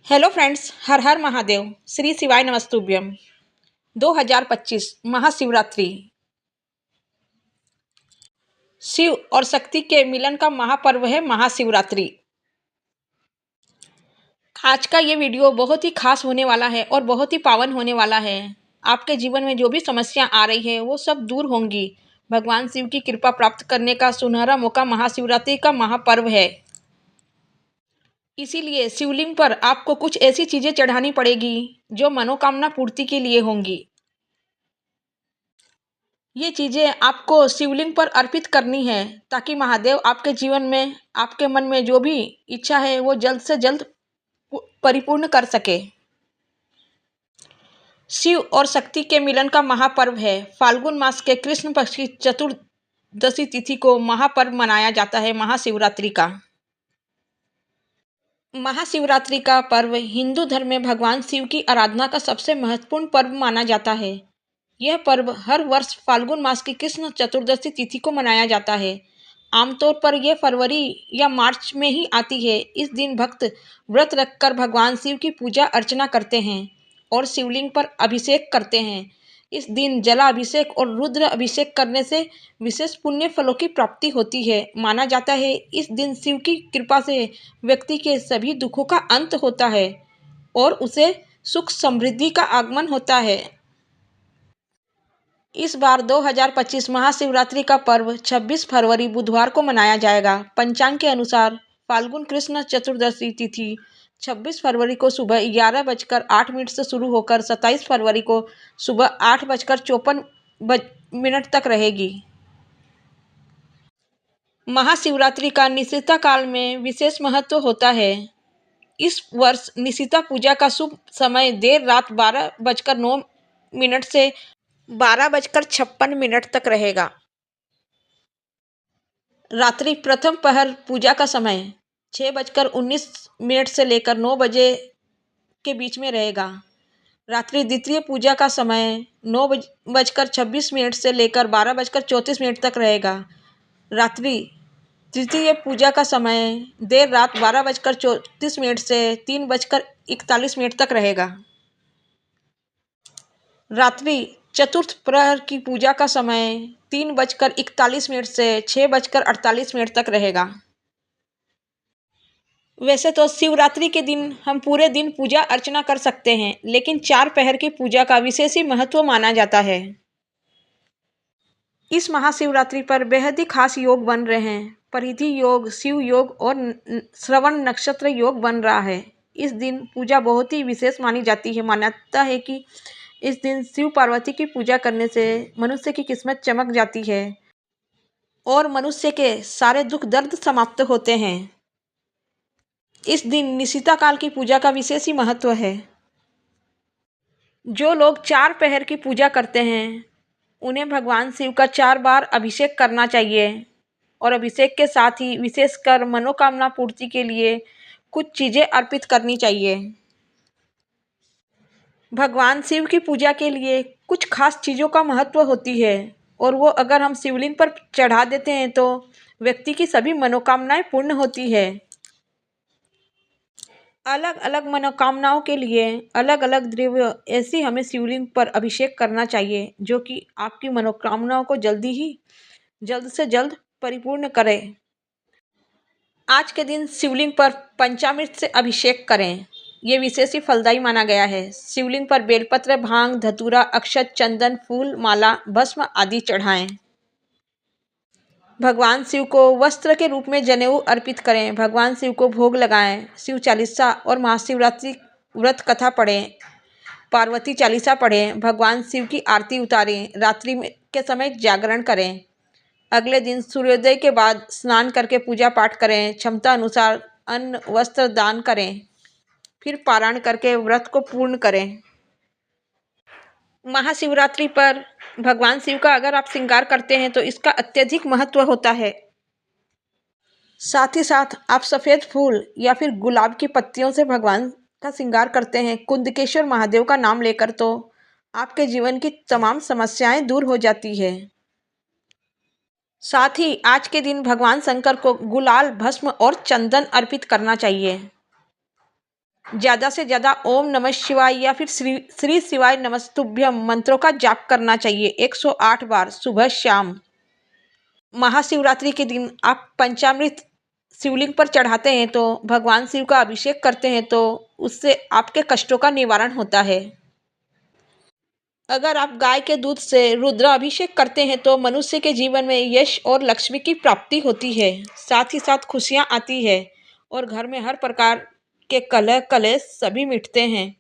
Hello friends, हर हर महादेव। श्री शिवाय नमस्तुभ्यम। 2025 महाशिवरात्रि शिव और शक्ति के मिलन का महापर्व है महाशिवरात्रि। आज का ये वीडियो बहुत ही खास होने वाला है और बहुत ही पावन होने वाला है। आपके जीवन में जो भी समस्या आ रही है वो सब दूर होंगी। भगवान शिव की कृपा प्राप्त करने का सुनहरा मौका महाशिवरात्रि का महापर्व है। इसीलिए शिवलिंग पर आपको कुछ ऐसी चीजें चढ़ानी पड़ेगी जो मनोकामना पूर्ति के लिए होंगी। ये चीजें आपको शिवलिंग पर अर्पित करनी है ताकि महादेव आपके जीवन में, आपके मन में जो भी इच्छा है वो जल्द से जल्द परिपूर्ण कर सके। शिव और शक्ति के मिलन का महापर्व है। फाल्गुन मास के कृष्ण पक्ष की चतुर्दशी तिथि को महापर्व मनाया जाता है महाशिवरात्रि का। महाशिवरात्रि का पर्व हिंदू धर्म में भगवान शिव की आराधना का सबसे महत्वपूर्ण पर्व माना जाता है। यह पर्व हर वर्ष फाल्गुन मास की कृष्ण चतुर्दशी तिथि को मनाया जाता है। आमतौर पर यह फरवरी या मार्च में ही आती है। इस दिन भक्त व्रत रखकर भगवान शिव की पूजा अर्चना करते हैं और शिवलिंग पर अभिषेक करते हैं। इस दिन जलाभिषेक और रुद्र अभिषेक करने से विशेष पुण्य फलों की प्राप्ति होती है। माना जाता है इस दिन शिव की कृपा से व्यक्ति के सभी दुखों का अंत होता है और उसे सुख समृद्धि का आगमन होता है। इस बार 2025 महाशिवरात्रि का पर्व 26 फरवरी बुधवार को मनाया जाएगा। पंचांग के अनुसार फाल्गुन कृष्ण चतुर्दशी तिथि 26 फरवरी को सुबह 11:08 से शुरू होकर 27 फरवरी को सुबह 8:54 तक रहेगी। महाशिवरात्रि का निशिता काल में विशेष महत्व होता है। इस वर्ष निशिता पूजा का शुभ समय देर रात 12:09 से 12:56 तक रहेगा। रात्रि प्रथम पहर पूजा का समय 6:19 से लेकर 9 बजे के बीच में रहेगा। रात्रि द्वितीय पूजा का समय 9:26 से लेकर 12:34 तक रहेगा। रात्रि तृतीय पूजा का समय देर रात 12:34 से 3:41 तक रहेगा। रात्रि चतुर्थ प्रहर की पूजा का समय 3:41 से 6:48 तक रहेगा। वैसे तो शिवरात्रि के दिन हम पूरे दिन पूजा अर्चना कर सकते हैं, लेकिन 4 पहर की पूजा का विशेष ही महत्व माना जाता है। इस महाशिवरात्रि पर बेहद ही खास योग बन रहे हैं। परिधि योग, शिव योग और श्रवण नक्षत्र योग बन रहा है। इस दिन पूजा बहुत ही विशेष मानी जाती है। मान्यता है कि इस दिन शिव पार्वती की पूजा करने से मनुष्य की किस्मत चमक जाती है और मनुष्य के सारे दुख दर्द समाप्त होते हैं। इस दिन निशिता काल की पूजा का विशेष ही महत्व है। जो लोग 4 पहर की पूजा करते हैं उन्हें भगवान शिव का 4 बार अभिषेक करना चाहिए और अभिषेक के साथ ही विशेषकर मनोकामना पूर्ति के लिए कुछ चीज़ें अर्पित करनी चाहिए। भगवान शिव की पूजा के लिए कुछ खास चीज़ों का महत्व होती है और वो अगर हम शिवलिंग पर चढ़ा देते हैं तो व्यक्ति की सभी मनोकामनाएं पूर्ण होती है। अलग अलग मनोकामनाओं के लिए अलग अलग द्रव्य ऐसी हमें शिवलिंग पर अभिषेक करना चाहिए जो कि आपकी मनोकामनाओं को जल्द से जल्द परिपूर्ण करे। आज के दिन शिवलिंग पर पंचामृत से अभिषेक करें। ये विशेष ही फलदायी माना गया है। शिवलिंग पर बेलपत्र, भांग, धतूरा, अक्षत, चंदन, फूल, माला, भस्म आदि चढ़ाएं। भगवान शिव को वस्त्र के रूप में जनेऊ अर्पित करें। भगवान शिव को भोग लगाएं। शिव चालीसा और महाशिवरात्रि व्रत कथा पढ़ें। पार्वती चालीसा पढ़ें। भगवान शिव की आरती उतारें। रात्रि के समय जागरण करें। अगले दिन सूर्योदय के बाद स्नान करके पूजा पाठ करें। क्षमता अनुसार अन्न वस्त्र दान करें। फिर पारायण करके व्रत को पूर्ण करें। महाशिवरात्रि पर भगवान शिव का अगर आप श्रृंगार करते हैं तो इसका अत्यधिक महत्व होता है। साथ ही साथ आप सफ़ेद फूल या फिर गुलाब की पत्तियों से भगवान का श्रृंगार करते हैं कुंदकेश्वर महादेव का नाम लेकर तो आपके जीवन की तमाम समस्याएं दूर हो जाती है। साथ ही आज के दिन भगवान शंकर को गुलाल, भस्म और चंदन अर्पित करना चाहिए। ज़्यादा से ज़्यादा ओम नमः शिवाय या फिर श्री श्री शिवाय नमस्तुभ्यम मंत्रों का जाप करना चाहिए 108 बार सुबह शाम। महाशिवरात्रि के दिन आप पंचामृत शिवलिंग पर चढ़ाते हैं तो भगवान शिव का अभिषेक करते हैं तो उससे आपके कष्टों का निवारण होता है। अगर आप गाय के दूध से रुद्राभिषेक करते हैं तो मनुष्य के जीवन में यश और लक्ष्मी की प्राप्ति होती है, साथ ही साथ खुशियां आती है और घर में हर प्रकार के कलह कलेश सभी मिटते हैं।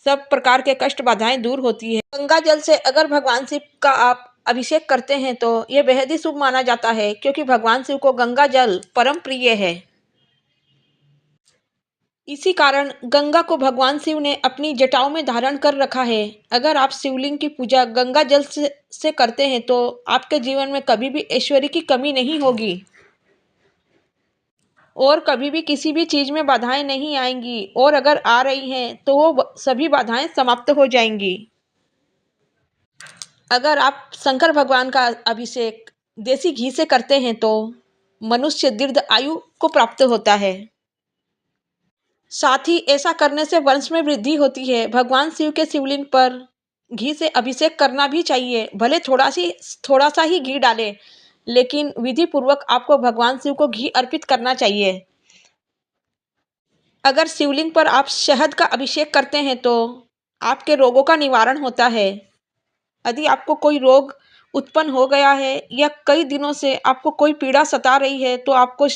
सब प्रकार के कष्ट बाधाएं दूर होती है। गंगा जल से अगर भगवान शिव का आप अभिषेक करते हैं तो यह बेहद ही शुभ माना जाता है, क्योंकि भगवान शिव को गंगा जल परम प्रिय है। इसी कारण गंगा को भगवान शिव ने अपनी जटाओं में धारण कर रखा है। अगर आप शिवलिंग की पूजा गंगा जल से करते हैं तो आपके जीवन में कभी भी ऐश्वर्य की कमी नहीं होगी और कभी भी किसी भी चीज में बाधाएं नहीं आएंगी, और अगर आ रही हैं तो वो सभी बाधाएं समाप्त हो जाएंगी। अगर आप शंकर भगवान का अभिषेक देसी घी से करते हैं तो मनुष्य दीर्घ आयु को प्राप्त होता है। साथ ही ऐसा करने से वंश में वृद्धि होती है। भगवान शिव के शिवलिंग पर घी से अभिषेक करना भी चाहिए, भले थोड़ा सा ही घी डालें, लेकिन विधि पूर्वक आपको भगवान शिव को घी अर्पित करना चाहिए। अगर शिवलिंग पर आप शहद का अभिषेक करते हैं तो आपके रोगों का निवारण होता है। यदि आपको कोई रोग उत्पन्न हो गया है या कई दिनों से आपको कोई पीड़ा सता रही है तो आपको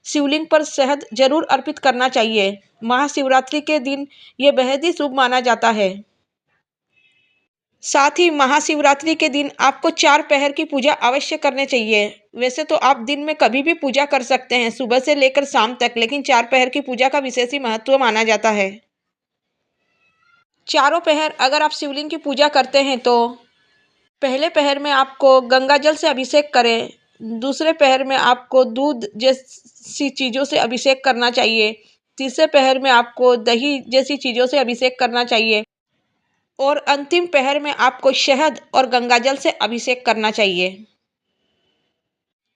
शिवलिंग पर शहद जरूर अर्पित करना चाहिए। महाशिवरात्रि के दिन यह बेहद ही शुभ माना जाता है। साथ ही महाशिवरात्रि के दिन आपको 4 पहर की पूजा अवश्य करनी चाहिए। वैसे तो आप दिन में कभी भी पूजा कर सकते हैं सुबह से लेकर शाम तक, लेकिन 4 पहर की पूजा का विशेष ही महत्व माना जाता है। चारों पहर अगर आप शिवलिंग की पूजा करते हैं तो पहले पहर में आपको गंगा जल से अभिषेक करें, दूसरे पहर में आपको दूध जैसी चीज़ों से अभिषेक करना चाहिए, तीसरे पहर में आपको दही जैसी चीज़ों से अभिषेक करना चाहिए और अंतिम पहर में आपको शहद और गंगा जल से अभिषेक करना चाहिए।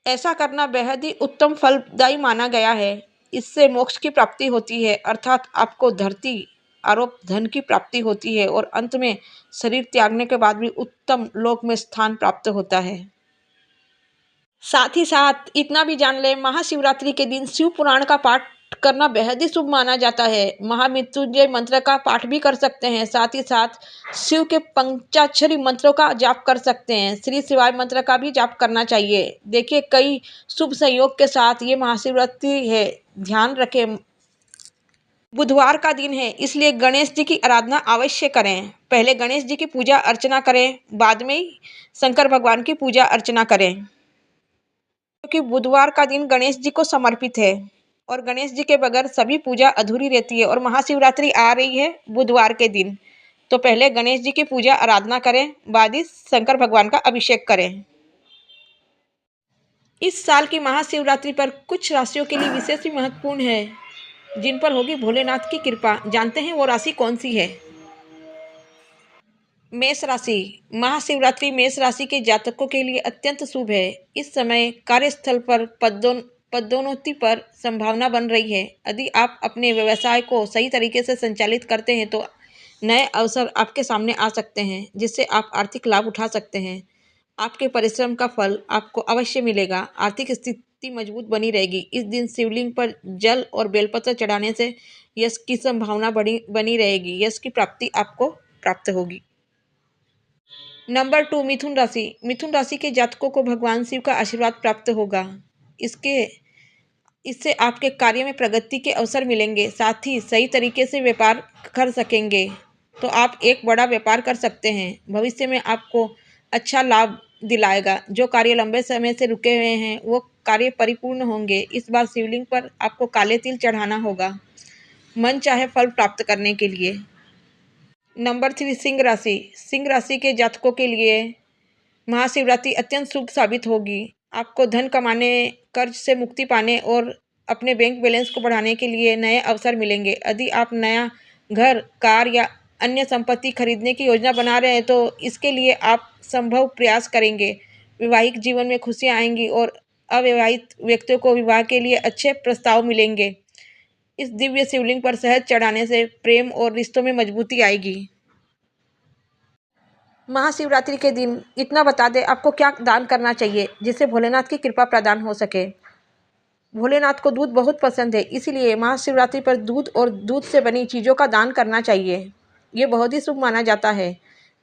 ऐसा करना बेहद ही उत्तम फलदायी माना गया है। इससे मोक्ष की प्राप्ति होती है, अर्थात आपको धरती आरोप धन की प्राप्ति होती है और अंत में शरीर त्यागने के बाद भी उत्तम लोक में स्थान प्राप्त होता है। साथ ही साथ इतना भी जान लें, महाशिवरात्रि के दिन शिव पुराण का पाठ करना बेहद ही शुभ माना जाता है। महामृत्युंजय मंत्र का पाठ भी कर सकते हैं, साथ ही साथ शिव के पंचाक्षरी मंत्रों का जाप कर सकते हैं। श्री शिवाय मंत्र का भी जाप करना चाहिए। देखिए, कई शुभ संयोग के साथ ये महाशिवरात्रि है। ध्यान रखें, बुधवार का दिन है, इसलिए गणेश जी की आराधना अवश्य करें। पहले गणेश जी की पूजा अर्चना करें, बाद में ही शंकर भगवान की पूजा अर्चना करें, क्योंकि बुधवार का दिन गणेश जी को समर्पित है और गणेश जी के बगैर सभी पूजा अधूरी रहती है। और महाशिवरात्रि आ रही है बुधवार के दिन, तो पहले गणेश जी की पूजा आराधना करें, बाद ही शंकर भगवान का अभिषेक करें। इस साल की महाशिवरात्रि पर कुछ राशियों के लिए विशेष ही महत्वपूर्ण है, जिन पर होगी भोलेनाथ की कृपा। जानते हैं वो राशि कौन सी है? मेष राशि। महाशिवरात्रि मेष राशि के जातकों के लिए अत्यंत शुभ है। इस समय कार्यस्थल पर पदोन्नति पर संभावना बन रही है। यदि आप अपने व्यवसाय को सही तरीके से संचालित करते हैं तो नए अवसर आपके सामने आ सकते हैं, जिससे आप आर्थिक लाभ उठा सकते हैं। आपके परिश्रम का फल आपको अवश्य मिलेगा। आर्थिक स्थिति मजबूत बनी रहेगी। इस दिन शिवलिंग पर जल और बेलपत्र चढ़ाने से यश की संभावना बनी रहेगी। यश की प्राप्ति आपको प्राप्त होगी। नंबर 2, मिथुन राशि। मिथुन राशि के जातकों को भगवान शिव का आशीर्वाद प्राप्त होगा। इससे आपके कार्य में प्रगति के अवसर मिलेंगे, साथ ही सही तरीके से व्यापार कर सकेंगे तो आप एक बड़ा व्यापार कर सकते हैं। भविष्य में आपको अच्छा लाभ दिलाएगा। जो कार्य लंबे समय से रुके हुए हैं वो कार्य परिपूर्ण होंगे। इस बार शिवलिंग पर आपको काले तिल चढ़ाना होगा मन चाहे फल प्राप्त करने के लिए। नंबर 3, सिंह राशि। सिंह राशि के जातकों के लिए महाशिवरात्रि अत्यंत शुभ साबित होगी। आपको धन कमाने, कर्ज से मुक्ति पाने और अपने बैंक बैलेंस को बढ़ाने के लिए नए अवसर मिलेंगे। यदि आप नया घर, कार या अन्य संपत्ति खरीदने की योजना बना रहे हैं तो इसके लिए आप संभव प्रयास करेंगे। वैवाहिक जीवन में खुशियां आएंगी और अविवाहित व्यक्तियों को विवाह के लिए अच्छे प्रस्ताव मिलेंगे। इस दिव्य शिवलिंग पर शहद चढ़ाने से प्रेम और रिश्तों में मजबूती आएगी। महाशिवरात्रि के दिन इतना बता दें आपको क्या दान करना चाहिए जिससे भोलेनाथ की कृपा प्रदान हो सके। भोलेनाथ को दूध बहुत पसंद है, इसीलिए महाशिवरात्रि पर दूध और दूध से बनी चीज़ों का दान करना चाहिए। ये बहुत ही शुभ माना जाता है।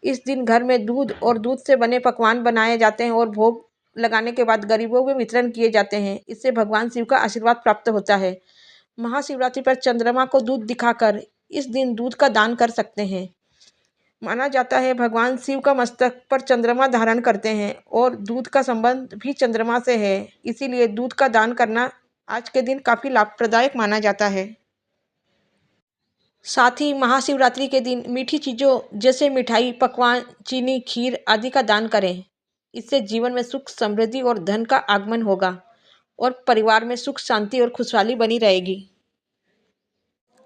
इस दिन घर में दूध और दूध से बने पकवान बनाए जाते हैं और भोग लगाने के बाद गरीबों में वितरण किए जाते हैं। इससे भगवान शिव का आशीर्वाद प्राप्त होता है। महाशिवरात्रि पर चंद्रमा को दूध दिखाकर इस दिन दूध का दान कर सकते हैं। माना जाता है भगवान शिव का मस्तक पर चंद्रमा धारण करते हैं और दूध का संबंध भी चंद्रमा से है, इसीलिए दूध का दान करना आज के दिन काफ़ी लाभप्रदायक माना जाता है। साथ ही महाशिवरात्रि के दिन मीठी चीज़ों जैसे मिठाई, पकवान, चीनी, खीर आदि का दान करें। इससे जीवन में सुख, समृद्धि और धन का आगमन होगा और परिवार में सुख, शांति और खुशहाली बनी रहेगी।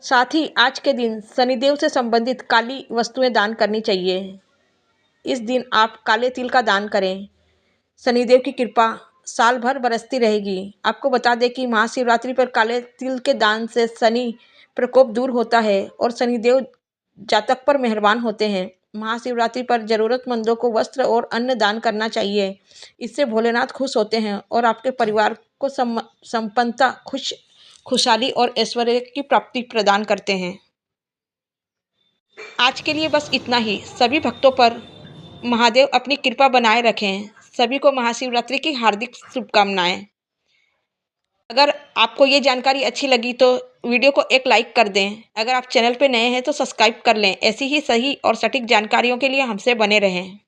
साथ ही आज के दिन शनिदेव से संबंधित काली वस्तुएं दान करनी चाहिए। इस दिन आप काले तिल का दान करें। शनिदेव की कृपा साल भर बरसती रहेगी। आपको बता दें कि महाशिवरात्रि पर काले तिल के दान से शनि प्रकोप दूर होता है और शनिदेव जातक पर मेहरबान होते हैं। महाशिवरात्रि पर जरूरतमंदों को वस्त्र और अन्न दान करना चाहिए। इससे भोलेनाथ खुश होते हैं और आपके परिवार को संपन्नता, खुशहाली और ऐश्वर्य की प्राप्ति प्रदान करते हैं। आज के लिए बस इतना ही। सभी भक्तों पर महादेव अपनी कृपा बनाए रखें। सभी को महाशिवरात्रि की हार्दिक शुभकामनाएं। अगर आपको ये जानकारी अच्छी लगी तो वीडियो को एक लाइक कर दें। अगर आप चैनल पर नए हैं तो सब्सक्राइब कर लें। ऐसी ही सही और सटीक जानकारियों के लिए हमसे बने रहें।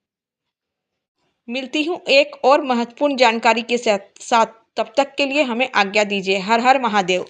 मिलती हूँ एक और महत्वपूर्ण जानकारी के साथ। तब तक के लिए हमें आज्ञा दीजिए। हर हर महादेव।